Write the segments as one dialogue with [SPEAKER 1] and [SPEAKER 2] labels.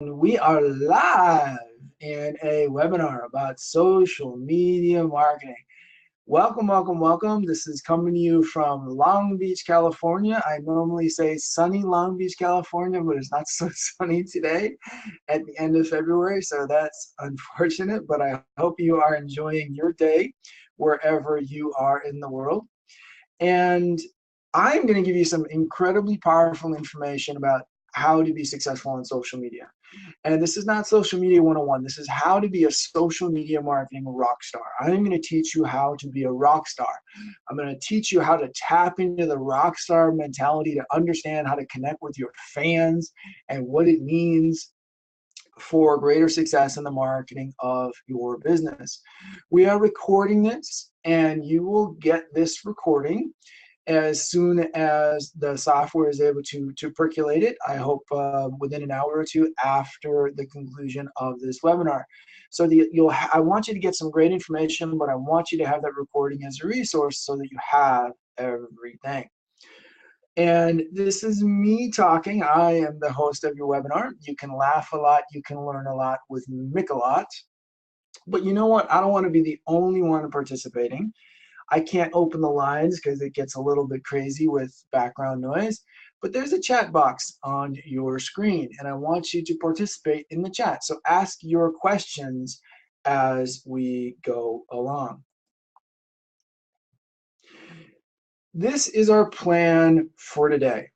[SPEAKER 1] We are live in a webinar about social media marketing. Welcome, welcome, welcome. This is coming to you from Long Beach, California. I normally say sunny Long Beach, California, but it's not so sunny today at the end of February, so that's unfortunate, but I hope you are enjoying your day wherever you are in the world. And I'm going to give you some incredibly powerful information about how to be successful on social media. And this is not social media 101. This is how to be a social media marketing rock star. I'm going to teach you how to be a rock star. I'm going to teach you how to tap into the rock star mentality, to understand how to connect with your fans and what it means for greater success in the marketing of your business. We are recording this, and you will get this recording as soon as the software is able to percolate it. I hope within an hour or two after the conclusion of this webinar. So I want you to get some great information, but I want you to have that recording as a resource so that you have everything. And this is me talking. I am the host of your webinar. You can laugh a lot. You can learn a lot with Mikelat. But you know what? I don't want to be the only one participating. I can't open the lines because it gets a little bit crazy with background noise. But there's a chat box on your screen, and I want you to participate in the chat. So ask your questions as we go along. This is our plan for today.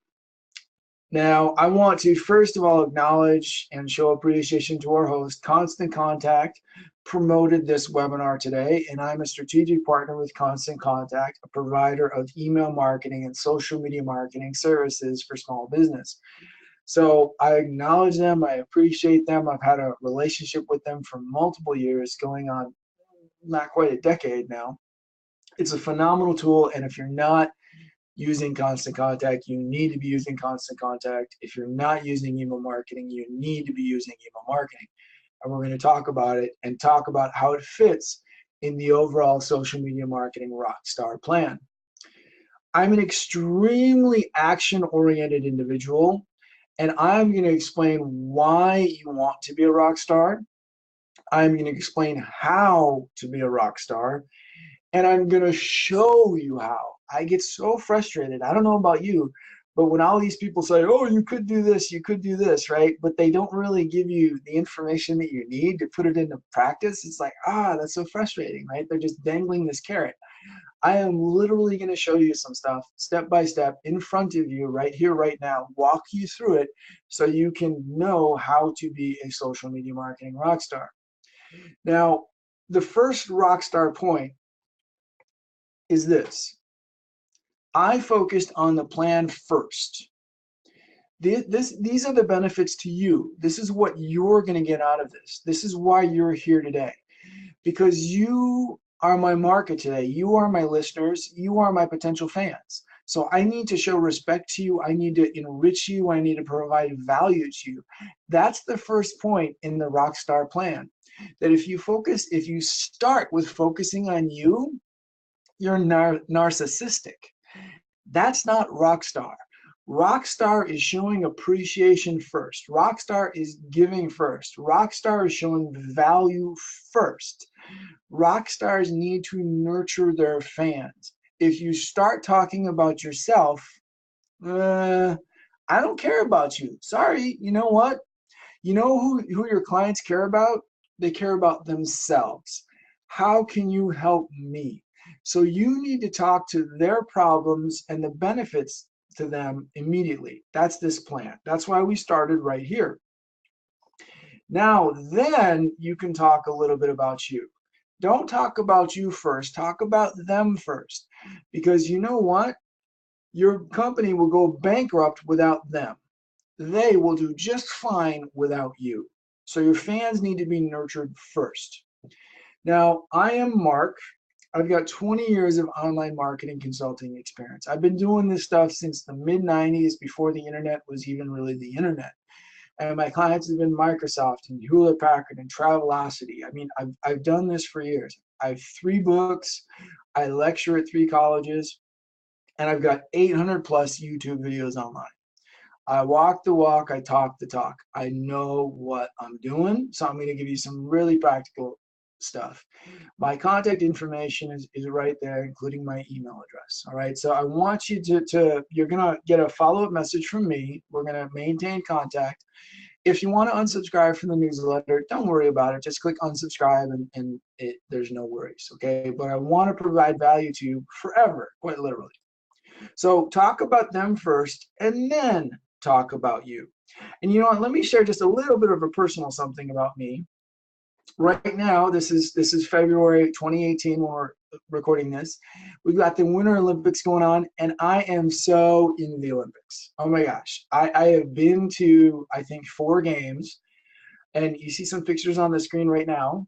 [SPEAKER 1] Now, I want to first of all acknowledge and show appreciation to our host. Constant Contact promoted this webinar today, and I'm a strategic partner with Constant Contact, a provider of email marketing and social media marketing services for small business. So I acknowledge them, I appreciate them. I've had a relationship with them for multiple years, going on not quite a decade now. It's a phenomenal tool, and if you're not using Constant Contact, you need to be using Constant Contact. If you're not using email marketing, you need to be using email marketing. And we're going to talk about it and talk about how it fits in the overall social media marketing rockstar plan. I'm an extremely action-oriented individual, and I'm going to explain why you want to be a rock star. I'm going to explain how to be a rock star, and I'm going to show you how. I get so frustrated. I don't know about you, but when all these people say, oh, you could do this, right? But they don't really give you the information that you need to put it into practice. It's like, that's so frustrating, right? They're just dangling this carrot. I am literally going to show you some stuff step by step in front of you right here, right now, walk you through it so you can know how to be a social media marketing rock star. Now, the first rock star point is this. I focused on the plan first. These are the benefits to you. This is what you're going to get out of this. This is why you're here today. Because you are my market today. You are my listeners. You are my potential fans. So I need to show respect to you. I need to enrich you. I need to provide value to you. That's the first point in the Rockstar plan. That if you start with focusing on you, you're narcissistic. That's not Rockstar. Rockstar is showing appreciation first. Rockstar is giving first. Rockstar is showing value first. Rock stars need to nurture their fans. If you start talking about yourself, I don't care about you. Sorry, you know what? You know who your clients care about? They care about themselves. How can you help me? So you need to talk to their problems and the benefits to them immediately. That's this plan. That's why we started right here. Now, then you can talk a little bit about you. Don't talk about you first. Talk about them first. Because you know what? Your company will go bankrupt without them. They will do just fine without you. So your fans need to be nurtured first. Now, I am Mark. I've got 20 years of online marketing consulting experience. I've been doing this stuff since the mid-90s, before the internet was even really the internet. And my clients have been Microsoft and Hewlett Packard and Travelocity. I mean, I've done this for years. I have 3 books. I lecture at 3 colleges. And I've got 800 plus YouTube videos online. I walk the walk, I talk the talk. I know what I'm doing, so I'm going to give you some really practical stuff. My contact information is right there, including my email address. All right, so I want you you're going to get a follow-up message from me. We're going to maintain contact. If you want to unsubscribe from the newsletter, don't worry about it. Just click unsubscribe and there's no worries, okay? But I want to provide value to you forever, quite literally. So talk about them first and then talk about you. And you know what? Let me share just a little bit of a personal something about me. Right now, this is February 2018 when we're recording this. We've got the Winter Olympics going on, and I am so in the Olympics. Oh my gosh. I have been to, I think, 4 games, and you see some pictures on the screen right now.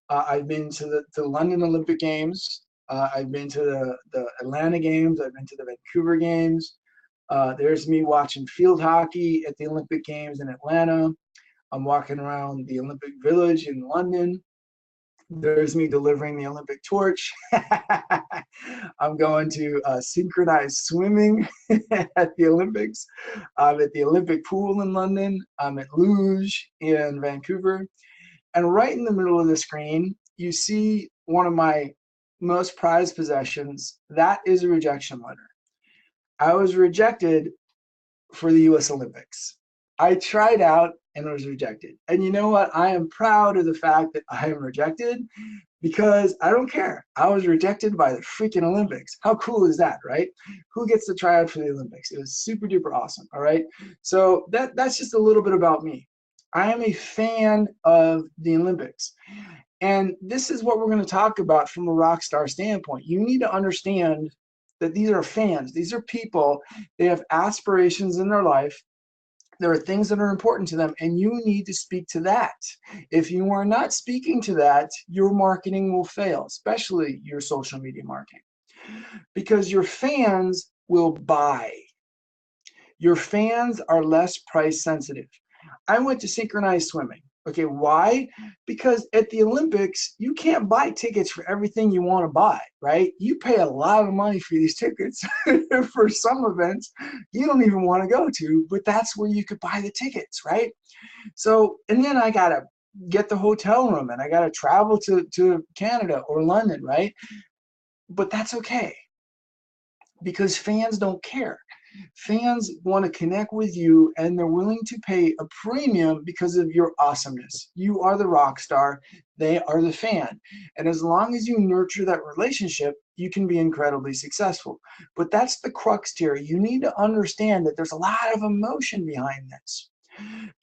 [SPEAKER 1] I've been to the London Olympic Games. I've been to the Atlanta Games. I've been to the Vancouver Games. There's me watching field hockey at the Olympic Games in Atlanta. I'm walking around the Olympic Village in London. There's me delivering the Olympic torch. I'm going to synchronized swimming at the Olympics. I'm at the Olympic pool in London. I'm at luge in Vancouver. And right in the middle of the screen, you see one of my most prized possessions. That is a rejection letter. I was rejected for the US Olympics. I tried out and was rejected. And you know what? I am proud of the fact that I am rejected because I don't care. I was rejected by the freaking Olympics. How cool is that, right? Who gets to try out for the Olympics? It was super duper awesome, all right? So that's just a little bit about me. I am a fan of the Olympics. And this is what we're going to talk about from a rock star standpoint. You need to understand that these are fans. These are people, they have aspirations in their life. There are things that are important to them, and you need to speak to that. If you are not speaking to that, your marketing will fail, especially your social media marketing, because your fans will buy. Your fans are less price sensitive. I went to synchronized swimming. Okay, why? Because at the Olympics, you can't buy tickets for everything you want to buy, right? You pay a lot of money for these tickets for some events you don't even want to go to, but that's where you could buy the tickets, right? So, and then I got to get the hotel room and I got to travel to Canada or London, right? But that's okay because fans don't care. Fans want to connect with you and they're willing to pay a premium because of your awesomeness. You are the rock star, they are the fan. And as long as you nurture that relationship, you can be incredibly successful. But that's the crux here. You need to understand that there's a lot of emotion behind this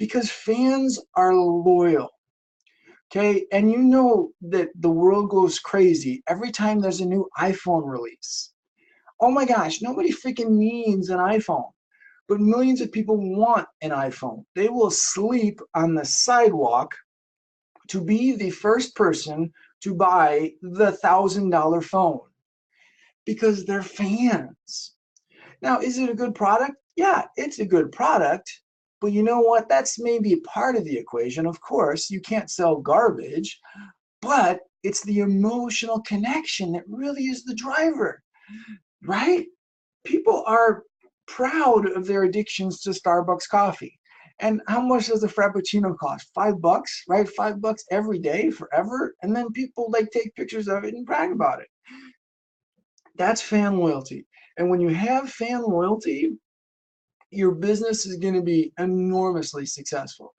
[SPEAKER 1] because fans are loyal. Okay, and you know that the world goes crazy every time there's a new iPhone release. Oh my gosh, nobody freaking needs an iPhone, but millions of people want an iPhone. They will sleep on the sidewalk to be the first person to buy the $1,000 phone because they're fans. Now, is it a good product? Yeah, it's a good product, but you know what? That's maybe part of the equation. Of course, you can't sell garbage, but it's the emotional connection that really is the driver, right? People are proud of their addictions to Starbucks coffee. And how much does a Frappuccino cost? $5, right? $5 every day, forever. And then people like take pictures of it and brag about it. That's fan loyalty. And when you have fan loyalty, your business is going to be enormously successful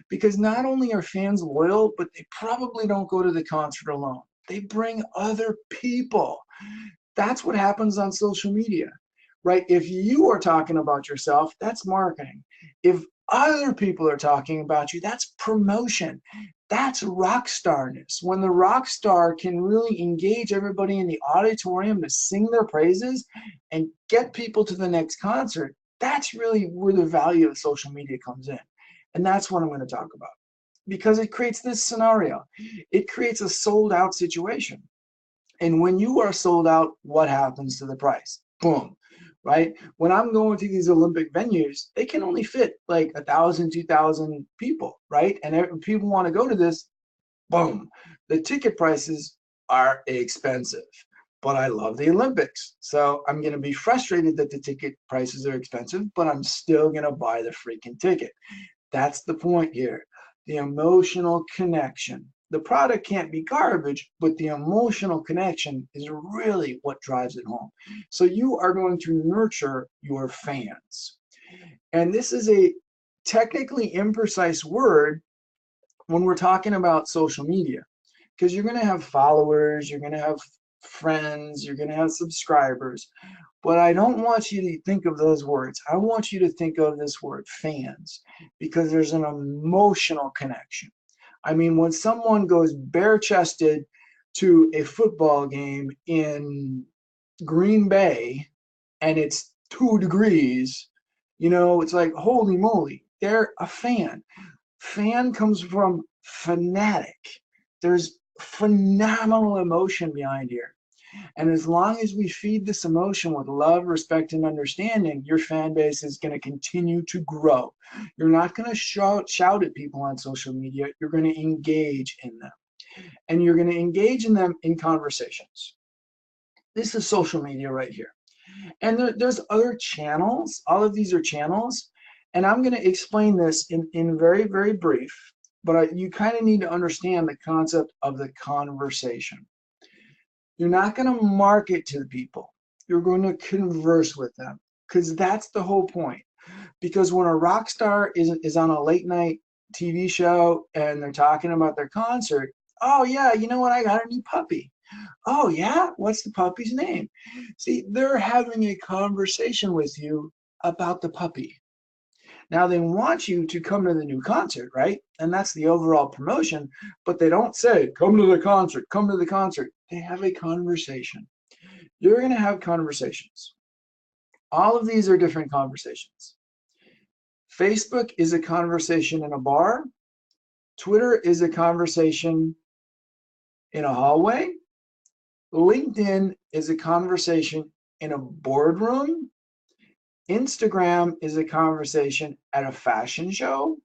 [SPEAKER 1] because not only are fans loyal, but they probably don't go to the concert alone. They bring other people. That's what happens on social media, right? If you are talking about yourself, that's marketing. If other people are talking about you, that's promotion. That's rock starness. When the rock star can really engage everybody in the auditorium to sing their praises and get people to the next concert, that's really where the value of social media comes in. And that's what I'm going to talk about because it creates this scenario. It creates a sold out situation. And when you are sold out, what happens to the price? Boom, right? When I'm going to these Olympic venues, they can only fit like 1,000, 2,000 people, right? And people want to go to this, boom. The ticket prices are expensive. but I love the Olympics. So I'm going to be frustrated that the ticket prices are expensive, but I'm still going to buy the freaking ticket. That's the point here. The emotional connection. The product can't be garbage, but the emotional connection is really what drives it home. So you are going to nurture your fans. And this is a technically imprecise word when we're talking about social media, because you're going to have followers, you're going to have friends, you're going to have subscribers. But I don't want you to think of those words. I want you to think of this word fans, because there's an emotional connection. I mean, when someone goes bare chested to a football game in Green Bay and it's 2 degrees, it's like, holy moly, they're a fan. Fan comes from fanatic. There's phenomenal emotion behind here. And as long as we feed this emotion with love, respect, and understanding, your fan base is going to continue to grow. You're not going to shout at people on social media. You're going to engage in them. And you're going to engage in them in conversations. This is social media right here. And there's other channels. All of these are channels. And I'm going to explain this in very, very brief. But you kind of need to understand the concept of the conversation. You're not going to market to the people. You're going to converse with them, because that's the whole point. Because when a rock star is on a late night TV show and they're talking about their concert, oh yeah, you know what? I got a new puppy. Oh yeah, what's the puppy's name? See, they're having a conversation with you about the puppy. Now they want you to come to the new concert, right? And that's the overall promotion, but they don't say, come to the concert, come to the concert. They have a conversation. You're going to have conversations. All of these are different conversations. Facebook is a conversation in a bar. Twitter is a conversation in a hallway. LinkedIn is a conversation in a boardroom. Instagram is a conversation at a fashion show.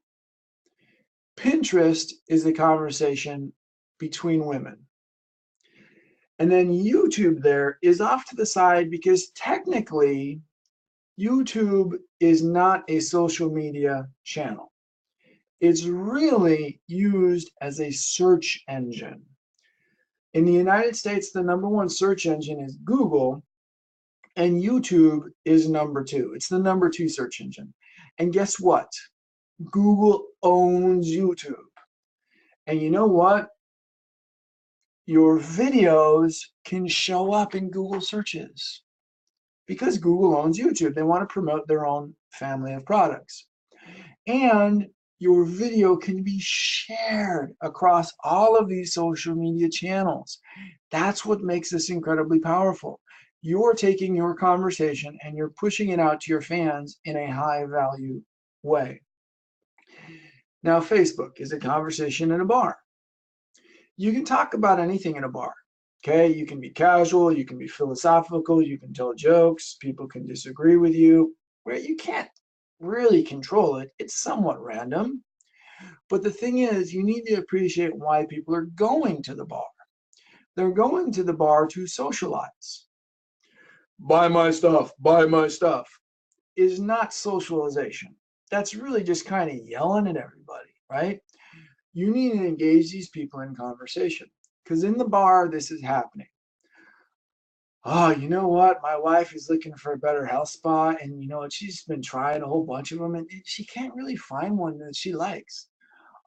[SPEAKER 1] Pinterest is a conversation between women. And then YouTube there is off to the side, because technically YouTube is not a social media channel. It's really used as a search engine. In the United States, the #1 search engine is Google, and YouTube is #2. It's the #2 search engine. And guess what? Google owns YouTube. And you know what? Your videos can show up in Google searches, because Google owns YouTube. They want to promote their own family of products. And your video can be shared across all of these social media channels. That's what makes this incredibly powerful. You're taking your conversation and you're pushing it out to your fans in a high value way. Now, Facebook is a conversation in a bar. You can talk about anything in a bar. Okay, you can be casual, you can be philosophical, you can tell jokes, people can disagree with you. Where you can't really control it, it's somewhat random. But the thing is, you need to appreciate why people are going to the bar. They're going to the bar to socialize. Buy my stuff, buy my stuff is not socialization. That's really just kind of yelling at everybody, right? You need to engage these people in conversation, because in the bar, this is happening. Oh, you know what? My wife is looking for a better health spa, and you know what? She's been trying a whole bunch of them, and she can't really find one that she likes.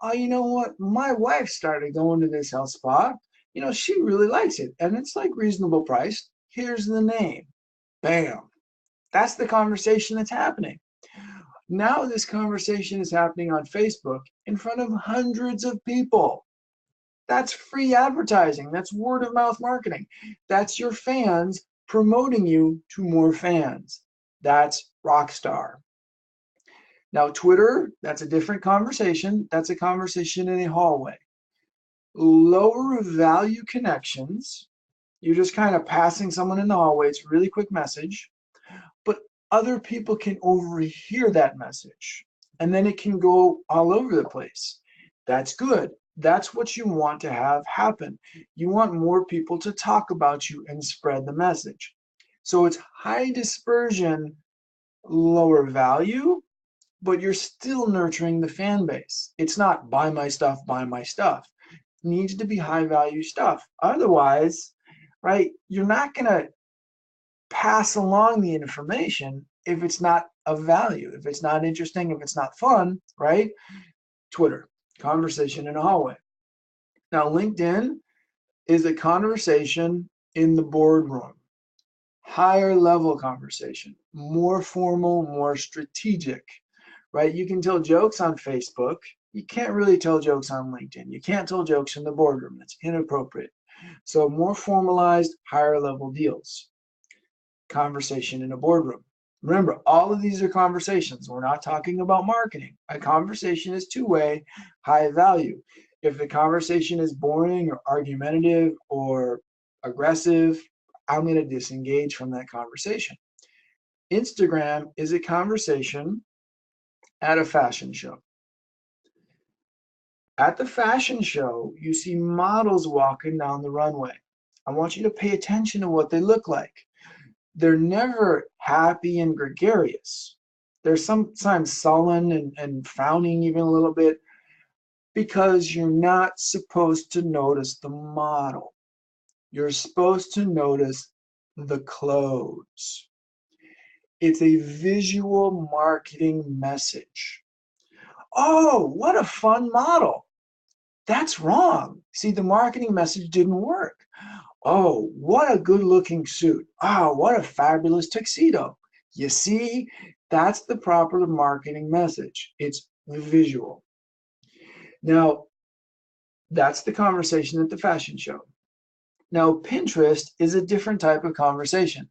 [SPEAKER 1] Oh, you know what? My wife started going to this health spa. You know, she really likes it, and it's like reasonable price. Here's the name. Bam. That's the conversation that's happening. Now this conversation is happening on Facebook in front of hundreds of people. That's free advertising. That's word of mouth marketing. That's your fans promoting you to more fans. That's Rockstar. Now, Twitter, that's a different conversation. That's a conversation in a hallway. Lower value connections. You're just kind of passing someone in the hallway. It's a really quick message, but other people can overhear that message, and then it can go all over the place. That's good. That's what you want to have happen. You want more people to talk about you and spread the message. So it's high dispersion, lower value, but you're still nurturing the fan base. It's not buy my stuff, buy my stuff. It needs to be high value stuff. Otherwise, right, you're not going to pass along the information if it's not of value, if it's not interesting, if it's not fun, right? Twitter, conversation in a hallway. Now, LinkedIn is a conversation in the boardroom, higher level conversation, more formal, more strategic, right? You can tell jokes on Facebook. You can't really tell jokes on LinkedIn. You can't tell jokes in the boardroom. That's inappropriate. So more formalized, higher level deals. Conversation in a boardroom. Remember, all of these are conversations. We're not talking about marketing. A conversation is two-way, high value. If the conversation is boring or argumentative or aggressive, I'm going to disengage from that conversation. Instagram is a conversation at a fashion show. At the fashion show, you see models walking down the runway. I want you to pay attention to what they look like. They're never happy and gregarious. They're sometimes sullen and frowning even a little bit because you're not supposed to notice the model. You're supposed to notice the clothes. It's a visual marketing message. Oh, what a fun model. That's wrong. See, the marketing message didn't work. Oh, what a good looking suit. Oh, what a fabulous tuxedo. You see, that's the proper marketing message. It's visual. Now, that's the conversation at the fashion show. Now, Pinterest is a different type of conversation.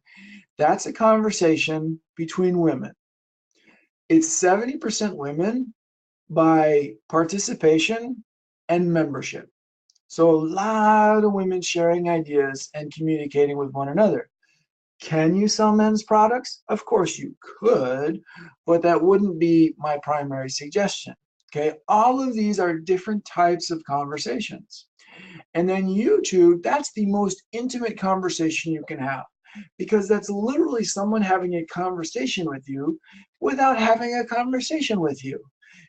[SPEAKER 1] That's a conversation between women. It's 70% women by participation and membership. So a lot of women sharing ideas and communicating with one another. Can you sell men's products? Of course you could, but that wouldn't be my primary suggestion. Okay, all of these are different types of conversations. And then YouTube, that's the most intimate conversation you can have because that's literally someone having a conversation with you without having a conversation with you.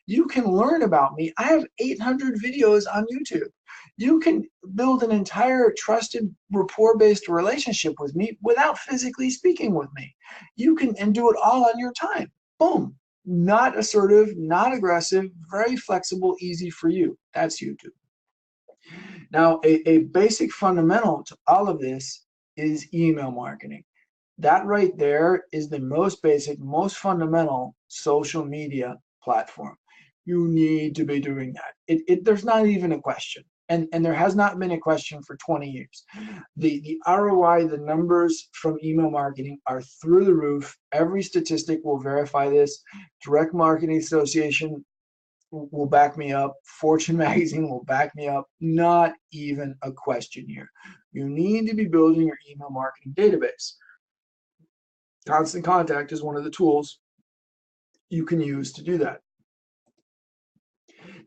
[SPEAKER 1] You can learn about me. I have 800 videos on YouTube. You can build an entire trusted rapport-based relationship with me without physically speaking with me. You can and do it all on your time. Boom. Not assertive, not aggressive, very flexible, easy for you. That's YouTube. Now, a basic fundamental to all of this is email marketing. That right there is the most basic, most fundamental social media platform. You need to be doing that. There's not even a question. And there has not been a question for 20 years. The ROI, the numbers from email marketing are through the roof. Every statistic will verify this. Direct Marketing Association will back me up. Fortune magazine will back me up. Not even a question here. You need to be building your email marketing database. Constant Contact is one of the tools you can use to do that.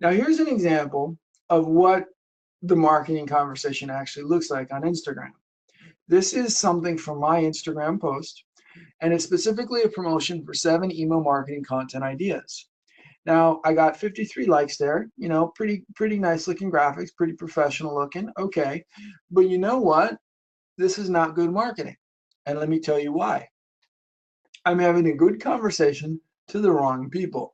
[SPEAKER 1] Now, here's an example of what the marketing conversation actually looks like on Instagram. This is something from my Instagram post, and it's specifically a promotion for 7 email marketing content ideas. Now, I got 53 likes there, you know, pretty nice looking graphics, pretty professional looking, okay. But you know what? This is not good marketing. And let me tell you why. I'm having a good conversation to the wrong people.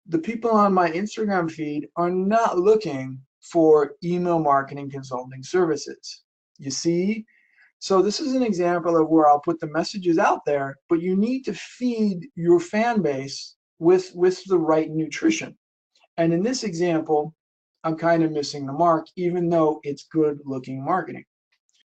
[SPEAKER 1] The people on my Instagram feed are not looking for email marketing consulting services. You see? So this is an example of where I'll put the messages out there, but you need to feed your fan base with the right nutrition. And in this example, I'm kind of missing the mark, even though it's good looking marketing.